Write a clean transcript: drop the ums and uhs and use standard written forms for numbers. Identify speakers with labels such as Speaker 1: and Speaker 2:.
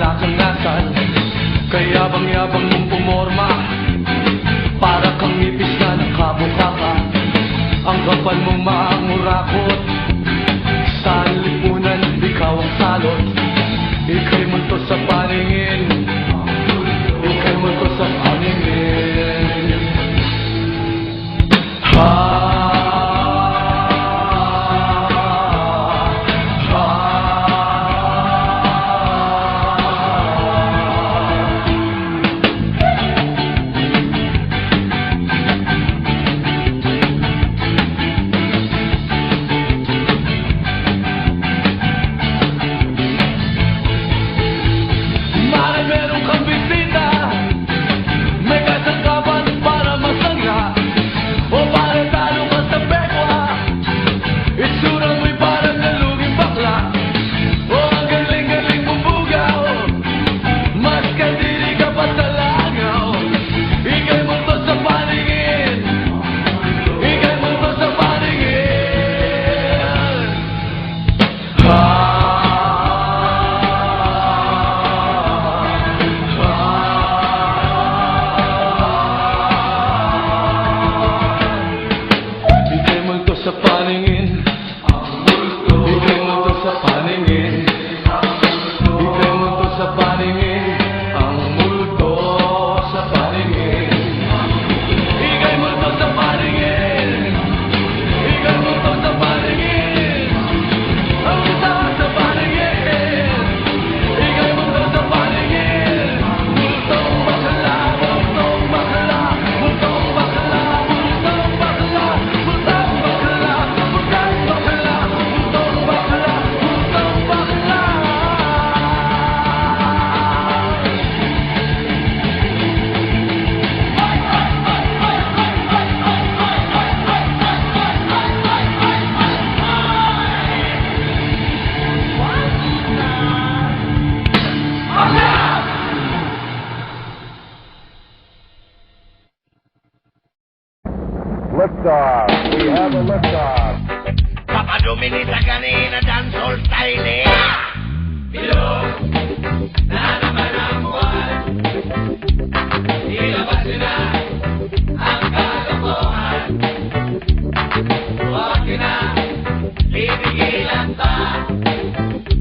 Speaker 1: wala kang nasal. Kaya bang yabang mong pumorma, para kang ipis na nakabukaka. Ang kapal mong maangurakot, sa lipunan ikaw ang salot. Ika'y multo sa paningin, ika'y multo sa paningin. Sa paningin, ika'y multo sa paningin, ika'y multo sa paningin, ang multo sa paningin, ika'y multo sa paningin, ika'y multo sa paningin, ang multo sa paningin, ika'y multo sa paningin, multong bakla, multong bakla, multong bakla, multong bakla, multong
Speaker 2: Liftoff. We have a liftoff.
Speaker 3: Papadumi ni sa kanina dancehall style eh. Bilog